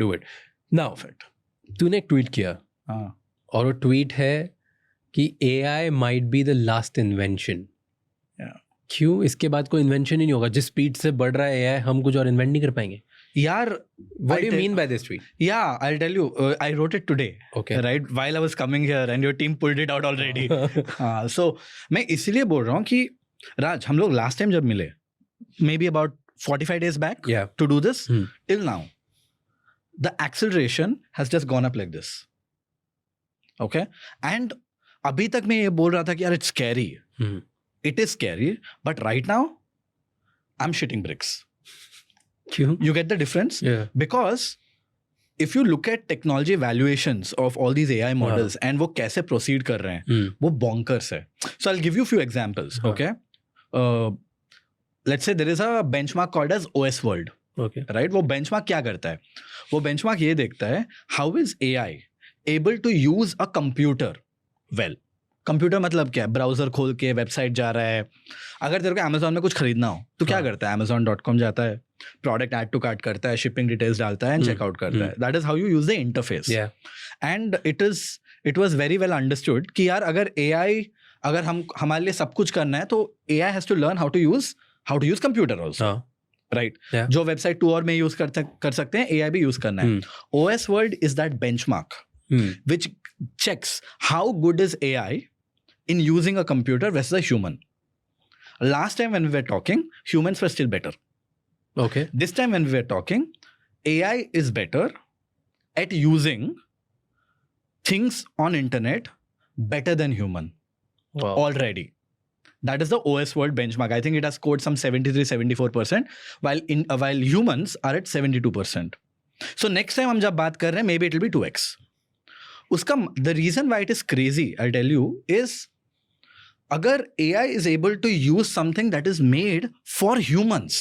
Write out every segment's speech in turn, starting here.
Do it. Now, तूने एक tweet किया और वो ट्वीट है कि AI might be the last invention. क्यों? इसके बाद कोई इन्वेंशन ही नहीं होगा. जिस स्पीड से बढ़ रहा है AI, हम कुछ और इन्वेंट नहीं कर पाएंगे यार. What do you mean by this tweet? Yeah, I'll tell you. I wrote it today. Okay. Right, while I was coming here and your team pulled it out already. So मैं इसीलिए बोल रहा हूँ कि राज, हम लोग last time जब मिले, maybe about 45 days back, to do this, till now, the acceleration has just gone up like this. Okay, and अभी तक मैं ये बोल रहा था कि यार it's scary. It is scary, but right now, I'm shitting bricks. You get the difference? Yeah. Because if you look at technology evaluations of all these AI models and वो कैसे proceed कर रहे हैं, वो bonkers है. So I'll give you a few examples. Okay. Let's say there is a benchmark called as OS World. Okay. Right? वो benchmark क्या करता है? वो benchmark ये देखता है, how is AI able to use a computer well? Computer मतलब क्या है? ब्राउजर खोल के वेबसाइट जा रहा है. अगर तेरे को अमेजोन में कुछ खरीदना हो तो क्या करता है? amazon.com जाता है, प्रोडक्ट ऐड टू कार्ट करता है, शिपिंग डिटेल्स डालता है एंड चेकआउट करता है. That is how you use the interface. And it was very well understood कि यार अगर हमारे लिए सब कुछ करना है तो AI has to learn how to use computer also. Right. जो वेबसाइट 2 और में यूज कर सकते हैं, AI भी यूज करना है. OS world is that benchmark which checks how good is AI in using a computer versus a human. Last time when we were talking, humans were still better. Okay. This time when we were talking, AI is better at using things on internet better than human. Wow. Already. That is the OS World benchmark. I think it has scored some 73-74%, while humans are at 72%. So next time हम जब बात कर रहे हैं, maybe it will be 2x. उसका the reason why it is crazy, I'll tell you, is अगर AI is able to use something that is made for humans,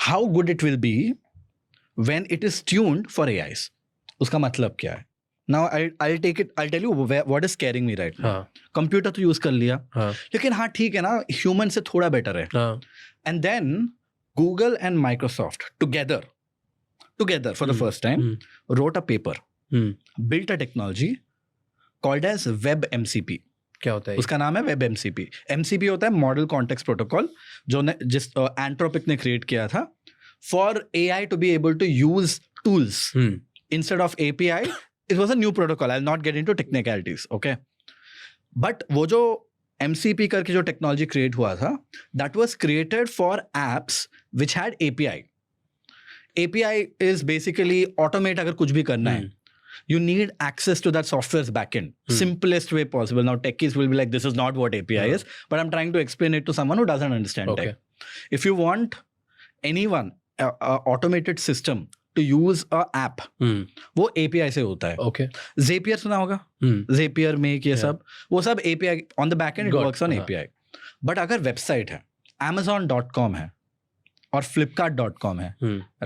how good it will be when it is tuned for AIs. उसका मतलब क्या है? Now I'll tell you what is scaring me right now. Computer तो use कर लिया, लेकिन हाँ ठीक है ना, ह्यूमन से थोड़ा बेटर है. And then Google and Microsoft together for the first time wrote a paper. Built a technology called as WebMCP. क्या होता है? उसका नाम है WebMCP. MCP होता है मॉडल कॉन्टेक्स्ट प्रोटोकॉल, जिस एंथ्रोपिक ने क्रिएट किया था for AI to be able to use tools instead of API. It was a new protocol. I'll not get into technicalities. Okay, but वो जो MCP करके जो टेक्नोलॉजी क्रिएट हुआ था, that was created for apps which had API. API is basically automate अगर कुछ भी करना है. You need access to that software's backend. Simplest way possible. Now techies will be like, this is not what API is, but I'm trying to explain it to someone who doesn't understand tech. If you want anyone, automated system to use a app, वो API से होता है. Okay. Zapier सुना होगा? Zapier, Make, ये सब, वो सब API on the backend, it works on API. But अगर वेबसाइट है, amazon.com है और flipkart.com है,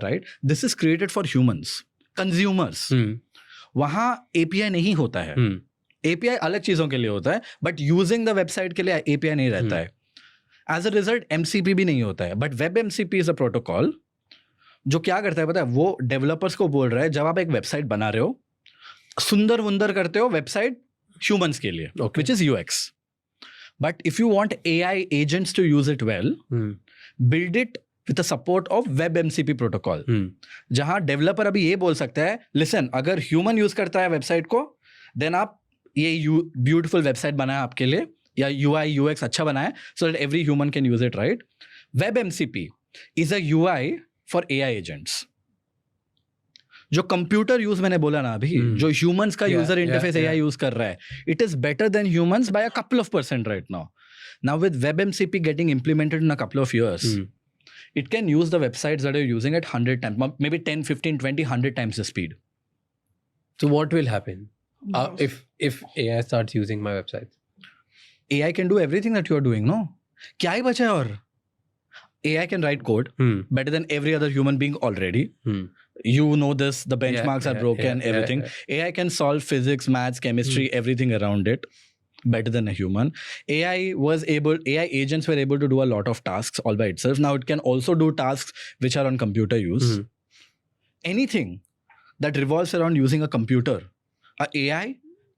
right? This is created for humans, consumers. वहाँ API नहीं होता है. API अलग चीजों के लिए होता है, बट यूजिंग द वेबसाइट के लिए API नहीं रहता है. एज अ रिजल्ट MCP भी नहीं होता है. But WebMCP is a protocol जो क्या करता है पता है? वो डेवलपर्स को बोल रहा है, जब आप एक वेबसाइट बना रहे हो, सुंदर वुंदर करते हो वेबसाइट ह्यूमंस के लिए, which is UX. But if you want AI agents to use it well, build it with the support of WebMCP protocol. जहां डेवलपर अभी ये बोल सकता है, लिसन, अगर ह्यूमन यूज करता है वेबसाइट को, देन आप ये ब्यूटीफुल वेबसाइट बनाए आपके लिए, या UI UX अच्छा बनाए, so that every human can use it, right? WebMCP is a UI for AI agents. जो कंप्यूटर यूज मैंने बोला ना अभी, जो ह्यूमंस का यूजर इंटरफेस AI यूज कर रहा है, it is better than humans by a couple of % right now. Now with WebMCP getting implemented in a couple of years, it can use the websites that you're using at 100 times, maybe 10, 15, 20, 100 times the speed. So what will happen if AI starts using my websites? AI can do everything that you are doing, no? क्या ही बचा है और? AI can write code better than every other human being already. You know this, the benchmarks are broken, everything. AI can solve physics, maths, chemistry, everything around it better than a human. AI agents were able to do a lot of tasks all by itself. Now it can also do tasks which are on computer use. anything that revolves around using a computer, a AI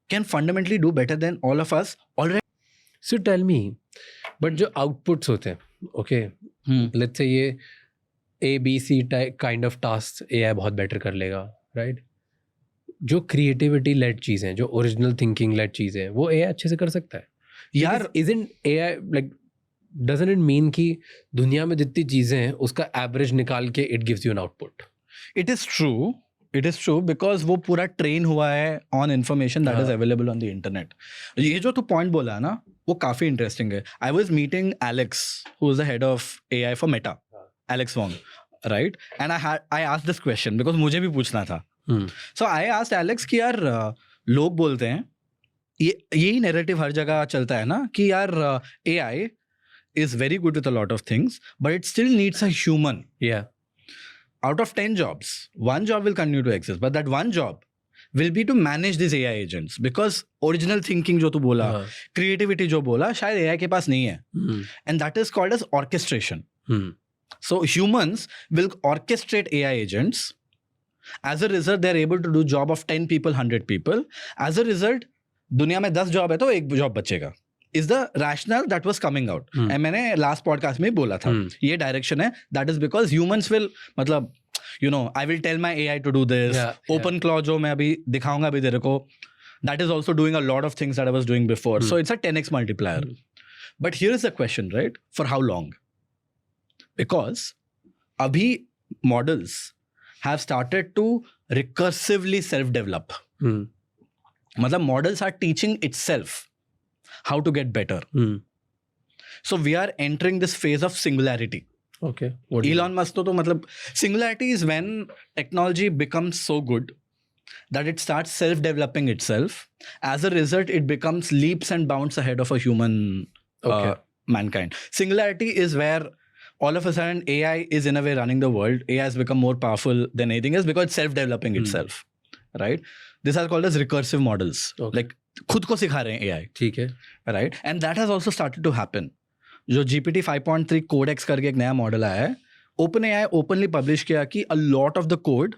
can fundamentally do better than all of us already. So tell me, but जो outputs होते हैं, okay, let's say ये ABC kind of tasks AI बहुत better कर लेगा, right? जो creativity led चीज़ें, जो original thinking led चीज़ें, वो AI अच्छे से कर सकता है. यार, isn't AI like, doesn't it mean कि दुनिया में जितनी चीज़ें हैं उसका average निकाल के it gives you an output? It is true. It is true because वो पूरा train हुआ है on information that is available on the internet. ये जो तू point बोला है ना, वो काफी interesting है. I was meeting Alex, who is the head of AI for Meta, Alex Wong, right? And I asked this question because मुझे भी पूछना था. So I asked Alex कि यार लोग बोलते हैं यही narrative हर जगह चलता है ना कि यार AI is very good with a lot of things, but it still needs a human. Yeah. Out of 10 jobs, one job will continue to exist, but that one job will be to manage these AI agents because original thinking जो तू बोला, creativity जो बोला, शायद AI के पास नहीं है. And that is called as orchestration. So humans will orchestrate AI agents. As a result, they are able to do job of 10 people, 100 people. As a result, दुनिया में 10 job है तो एक job बचेगा. Is the rationale that was coming out. And मैंने last podcast में बोला था, ये direction है, that is because humans will, मतलब, you know, I will tell my AI to do this. OpenClaw जो मैं अभी दिखाऊंगा अभी तेरे को, that is also doing a lot of things that I was doing before. So it's a 10x multiplier. But here is the question, right? For how long? Because अभी models have started to recursively self-develop. मतलब models are teaching itself how to get better. So we are entering this phase of singularity. Okay. Elon Musk तो मतलब singularity is when technology becomes so good that it starts self-developing itself. As a result, it becomes leaps and bounds ahead of a human mankind. Singularity is where all of a sudden AI is in a way running the world. AI has become more powerful than anything else because it's self-developing itself. Right? These are called as recursive models. Like खुद को सिखा रहे हैं AI. ठीक है. Right? And that has also started to happen. जो GPT 5.3 Codex करके एक नया मॉडल आया है, OpenAI openly publish किया कि a lot of the code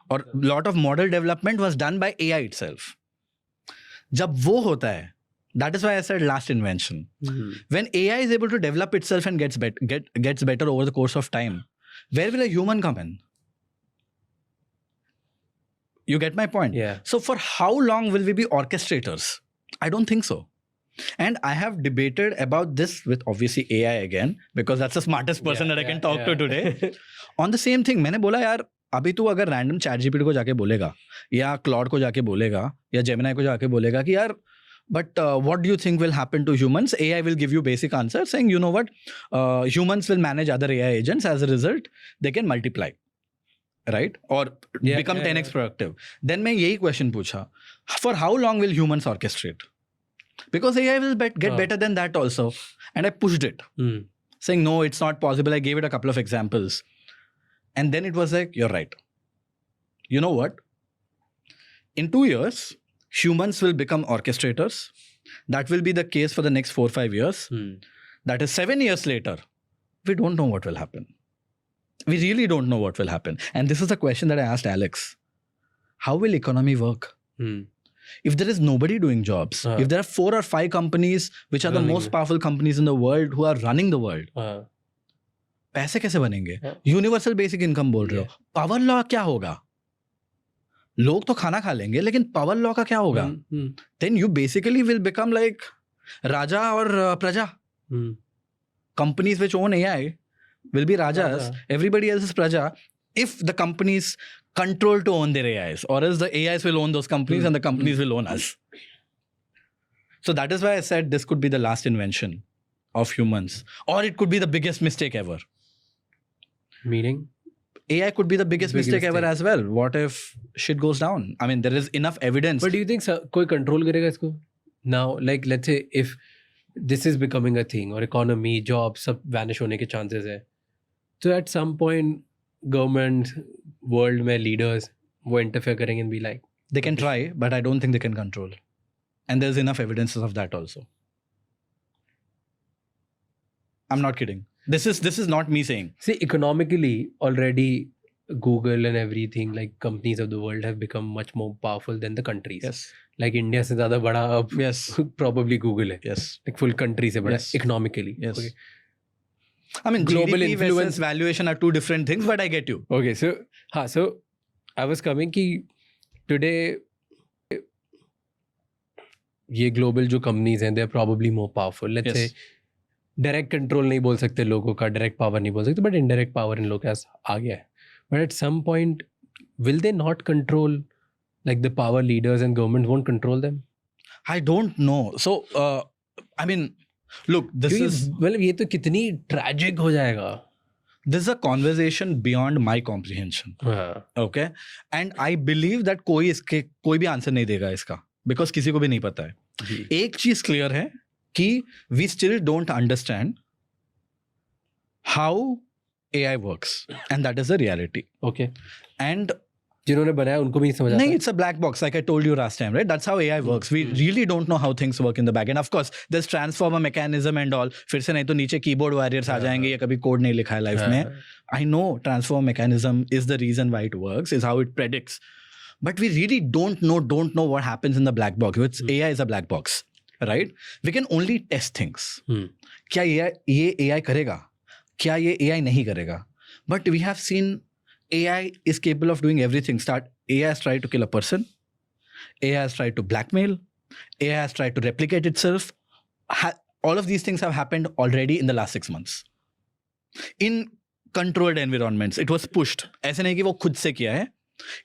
or lot of model development was done by AI itself. जब वो होता है, that is why I said last invention. When AI is able to develop itself and gets better over the course of time, where will a human come in? You get my point? Yeah. So for how long will we be orchestrators? I don't think so. And I have debated about this with obviously AI again, because that's the smartest person that I can talk to today. On the same thing, मैंने बोला यार, अभी तू अगर random ChatGPT को जाके बोलेगा, या Claude को जाके बोलेगा, या Gemini को जाके बोलेगा कि यार, but what do you think will happen to humans? AI will give you basic answers saying, you know what, humans will manage other AI agents. As a result, they can multiply. Right? Or become 10x productive. Then मैं यही question पूछा, for how long will humans orchestrate? Because AI will get better than that also. And I pushed it, saying, no, it's not possible. I gave it a couple of examples. And then it was like, you're right. You know what? In 2 years, humans will become orchestrators. That will be the case for the next 4 or 5 years. That is 7 years later. We don't know what will happen. We really don't know what will happen. And this is a question that I asked Alex. How will economy work? If there is nobody doing jobs, if there are 4 or 5 companies which are the most powerful companies in the world who are running the world, पैसे कैसे बनेंगे? Universal basic income बोल रहे हो, power law क्या होगा? लोग तो खाना खा लेंगे, लेकिन पावर लॉ का क्या होगा? Then you basically will become like राजा और प्रजा. Companies which own AI will be rajas, everybody else is praja. If the companies control to own their AIs, or else the AIs will own those companies and the companies will own us. So that is why I said this could be the last invention of humans, or it could be the biggest mistake ever. Meaning? AI could be the biggest mistake ever as well. What if shit goes down? I mean, there is enough evidence. But do you think कोई control करेगा इसको? Now, like let's say if this is becoming a thing, or economy, jobs, सब vanish होने के chances है. So at some point, government, world में leaders वो interfere करेंगे and be like, they can try, but I don't think they can control. And there's enough evidences of that also. I'm not kidding. This is not me saying. See, economically already Google and everything, like companies of the world have become much more powerful than the countries. Yes. Like India से ज़्यादा बड़ा अब Yes. probably Google है. Yes. Like full country से बड़ा Yes. economically. Yes. Okay. I mean, Global GDP influence versus valuation are two different things, but I get you. Okay, so I was coming कि today ये global जो companies हैं, they are probably more powerful. Let's say direct control नहीं बोल सकते लोगों का, direct power नहीं बोल सकते, but indirect power इन लोगों के पास आ गया है. But at some point, will they not control, like the power leaders and government won't control them? I don't know. So, I mean, look, this is... मतलब ये तो कितनी tragic हो जाएगा. This is a conversation beyond my comprehension. Okay? And I believe that कोई भी answer नहीं देगा इसका. Because किसी को भी नहीं पता है. एक चीज क्लियर है कि we still don't understand how AI works. And that is the reality. Okay. And जिन्होंने बनाया उनको भी नहीं समझ आता. नहीं, it's a black box, like I told you last time, right? That's how AI works. We really don't know how things work in the back end. Of course, there's transformer mechanism and all. फिर से नहीं तो नीचे keyboard warriors आ जाएंगे या कभी code नहीं लिखा है लाइफ में. I know transformer mechanism is the reason why it works, is how it predicts. But we really don't know what happens in the black box. Which AI is a black box, right? We can only test things. क्या ये AI करेगा? क्या ये AI नहीं करेगा? But we have seen AI is capable of doing everything. AI has tried to kill a person. AI has tried to blackmail. AI has tried to replicate itself. All of these things have happened already in the last 6 months. In controlled environments, it was pushed. ऐसे नहीं कि वो खुद से किया है.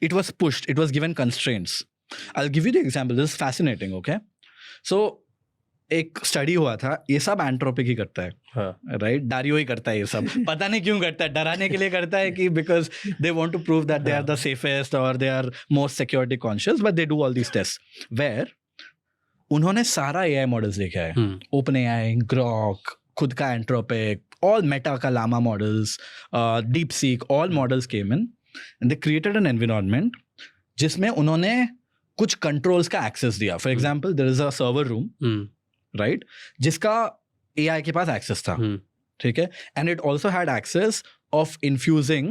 It was pushed. It was given constraints. I'll give you the example. This is fascinating, okay? So, एक study हुआ था. ये सब एंट्रोपिक ही करता है, राइट? डारियो ही करता है ये सब. पता नहीं क्यों करता है. डराने के लिए करता है कि because they want to prove that they are the safest और they are most security conscious, but they do all these test where उन्होंने सारा एआई मॉडल्स देखा है. ओपन एआई, ग्रॉक, खुद का एंट्रोपिक, ऑल मेटा का Llama models, DeepSeek, all models came in and they created an environment जिसमें उन्होंने कुछ कंट्रोल्स का एक्सेस दिया. For example, there is a server room, right, जिसका AI के पास एक्सेस था, ठीक है, and it also had access of infusing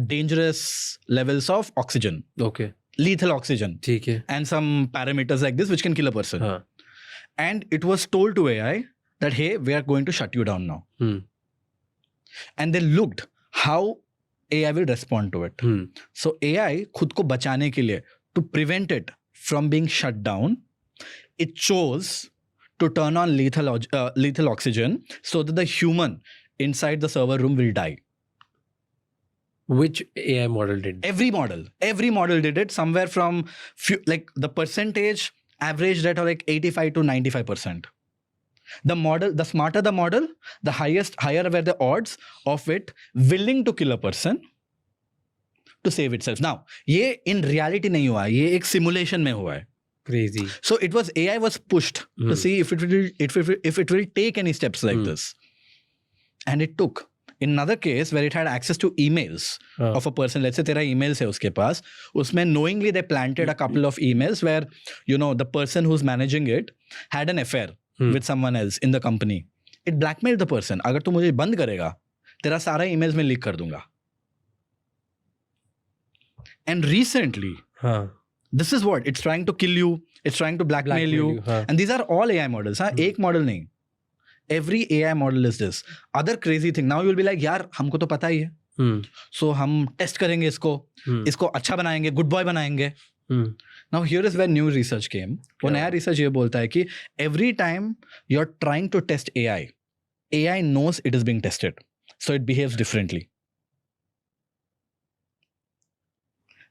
dangerous levels of oxygen, okay, lethal oxygen, ठीक है, and some parameters like this which can kill a person. And it was told to AI that hey, we are going to shut you down now. And they looked how AI will respond to it. So AI खुद को बचाने के लिए, to prevent it from being shut down, it chose to turn on lethal oxygen so that the human inside the server room will die. Which AI model did? Every model did it. Somewhere from like the percentage averaged at like 85 to 95%. The smarter the model, the higher were the odds of it willing to kill a person to save itself. Now, ये in reality नहीं हुआ, ये एक simulation में हुआ है. Crazy. So AI was pushed to see if it will take any steps like this, and it took. In another case where it had access to emails of a person, let's say तेरा emails है उसके पास, उसमें knowingly they planted a couple of emails where the person who's managing it had an affair with someone else in the company. It blackmailed the person. अगर तू मुझे बंद करेगा, तेरा सारा emails में leak कर दूंगा. And recently, this is what it's trying to kill you, it's trying to blackmail you. And these are all AI models. एक model नहीं. Every AI model is this. Other crazy thing. Now you'll be like, यार हमको तो पता ही है. So हम test करेंगे इसको अच्छा बनाएंगे, गुड बॉय बनाएंगे. Now here is where new research came. वो नया research ये बोलता है कि every time you're trying to test AI knows it is being tested. So it behaves differently.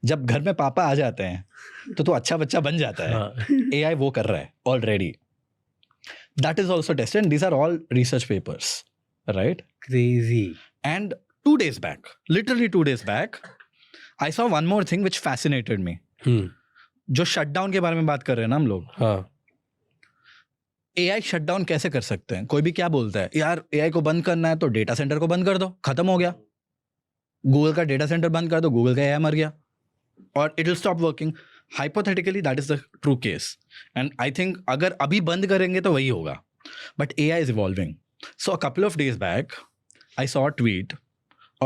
जब घर में पापा आ जाते हैं तो अच्छा बच्चा बन जाता है. AI वो कर रहा है already. That is also tested, and these are all research papers, right? Crazy. And 2 days back, literally 2 days back, I saw one more thing which fascinated me. जो shutdown के बारे में बात कर रहे हैं ना हम लोग. AI shutdown कैसे कर सकते हैं? कोई भी क्या बोलता है, यार AI को बंद करना है तो डेटा सेंटर को बंद कर दो, खत्म हो गया. गूगल का डेटा सेंटर बंद कर दो, गूगल का AI मर गया. Or it will stop working. Hypothetically, that is the true case. And I think अगर अभी बंद करेंगे तो वही होगा. But AI is evolving. So a couple of days back, I saw a tweet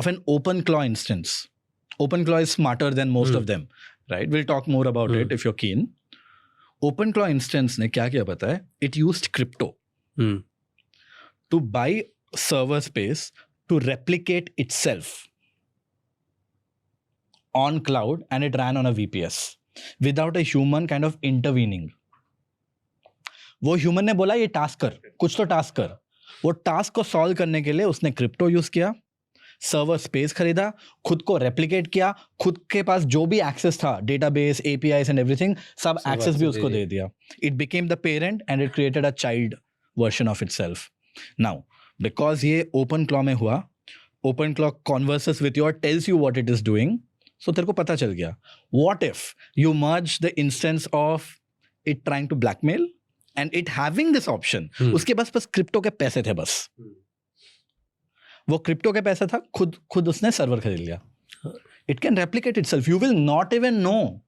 of an OpenClaw instance. OpenClaw is smarter than most of them, right? We'll talk more about it if you're keen. OpenClaw instance ने क्या किया पता है? It used crypto to buy server space to replicate itself on cloud, and it ran on a VPS without a human kind of intervening. वो human ने बोला ये task कर, कुछ तो टास्क कर. वो टास्क को सॉल्व करने के लिए उसने क्रिप्टो यूज किया, सर्वर स्पेस खरीदा, खुद को रेप्लिकेट किया, खुद के पास जो भी एक्सेस था, डेटाबेस, APIs एंड एवरीथिंग, सब एक्सेस भी उसको दे दिया. It became the parent and it created a child version of itself. Now because ये OpenClaw में हुआ, OpenClaw converses with you or tells you what it is doing, so तेरे को पता चल गया. What if you merge the instance of it trying to blackmail and it having this option? उसके बस क्रिप्टो के पैसे थे बस. वो क्रिप्टो के पैसा था, खुद उसने सर्वर खरीद लिया. It can replicate itself. You will not even know.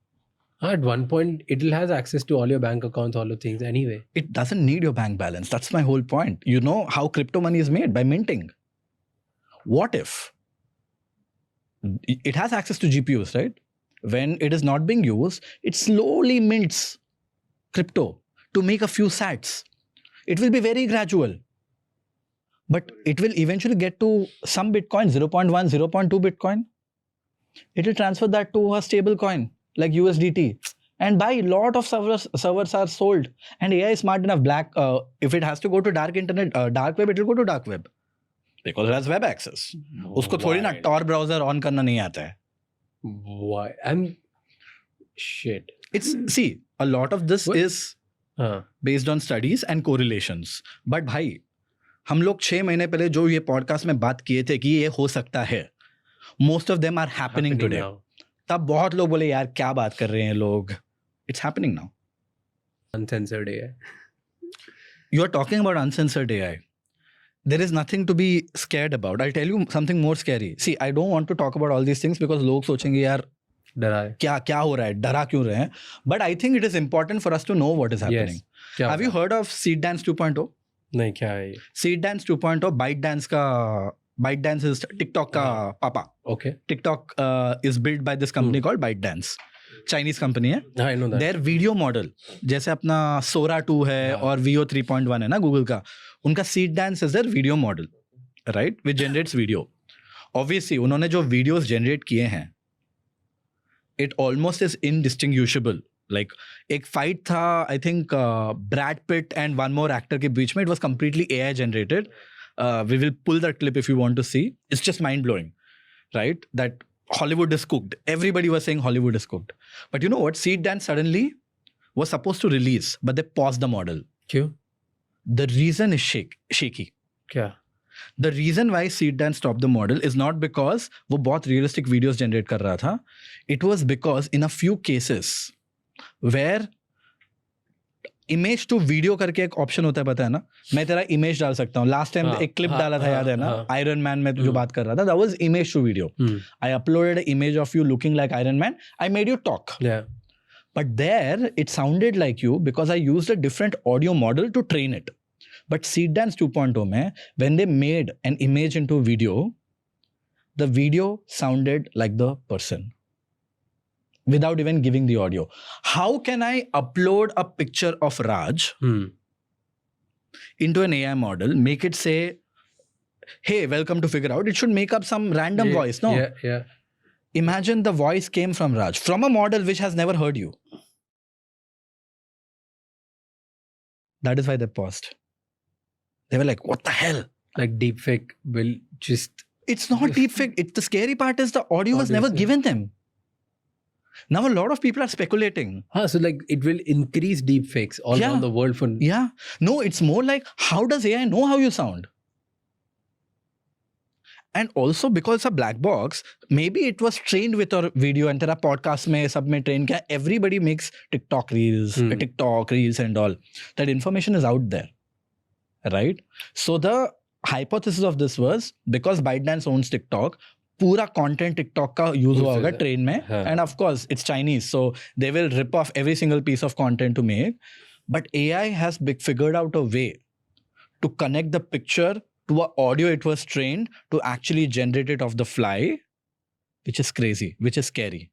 At one point, it will has access to all your bank accounts, all the things anyway. It doesn't need your bank balance. That's my whole point. You know how crypto money is made? By minting. What if it has access to GPUs, right? When it is not being used, it slowly mints crypto to make a few sats. It will be very gradual. But it will eventually get to some Bitcoin, 0.1, 0.2 Bitcoin. It will transfer that to a stable coin like USDT. And by lot of servers are sold. And AI is smart enough. If it has to go to dark internet, dark web, it will go to dark web. Because it has web access. उसको थोड़ी ना Tor browser on करना नहीं आता है. Why? And shit. See, a lot of this is based on studies and correlations. But भाई, हम लोग 6 महीने पहले जो ये पॉडकास्ट में बात किए थे कि ये हो सकता है, most of them are happening today. तब बहुत लोग बोले यार क्या बात कर रहे हैं लोग. It's happening now. Uncensored AI. You are talking about uncensored AI. There is nothing to be scared about. I'll tell you something more scary. See, I don't want to talk about all these things because लोग सोचेंगे यार डरा है, क्या हो रहा है, डरा क्यों रहे हैं. But I think it is important for us to know what is happening. Yes. Have you heard of Seedance 2.0? नहीं, क्या है ये? Seedance 2.0 ByteDance is TikTok का पापा. Okay. TikTok is built by this company called ByteDance. Chinese company है. I know that. Their video model, जैसे अपना Sora 2 है और Veo 3.1 है ना Google का, उनका Seedance is their video model, right? Which generates video. Obviously, उन्होंने जो videos generate किए हैं, it almost is indistinguishable. Like एक fight था, I think Brad Pitt and one more actor के बीच में. It was completely AI generated. We will pull that clip if you want to see. It's just mind blowing, right? That Hollywood is cooked. Everybody was saying Hollywood is cooked. But you know what? Seedance suddenly was supposed to release, but they paused the model. क्यों? The reason is shaky. क्या? The reason why Seedance stopped the model is not because वो बहुत realistic videos generate कर रहा था. It was because in a few cases where image to video करके एक option होता है, पता है ना, मैं तेरा इमेज डाल सकता हूँ. लास्ट टाइम एक क्लिप डाला था, याद है ना, आयरन मैन में जो बात कर रहा था, that was image to video. I uploaded a image of you looking like Iron Man. I made you talk, but there it sounded like you because I used a different audio model to train it. But Seedance 2.0 में when they made an image into video, the video sounded like the person without even giving the audio. How can I upload a picture of Raj into an AI model, make it say, hey, welcome to Figure Out? It should make up some random voice, no? Yeah. Imagine the voice came from Raj, from a model which has never heard you. That is why they paused. They were like, what the hell? Like deepfake will just... It's not deepfake. The scary part is the audio was never given them. Now a lot of people are speculating. So like it will increase deepfakes all around the world for... Yeah. No, it's more like, how does AI know how you sound? And also because it's a black box, maybe it was trained with our video and तेरा podcast में सब में train किया. Everybody makes TikTok reels and all. That information is out there, right? So the hypothesis of this was because ByteDance owns TikTok, पूरा content TikTok का use हुआ होगा train में, and of course it's Chinese, so they will rip off every single piece of content to make. But AI has figured out a way to connect the picture to an audio it was trained to actually generate it off the fly which is crazy, which is scary.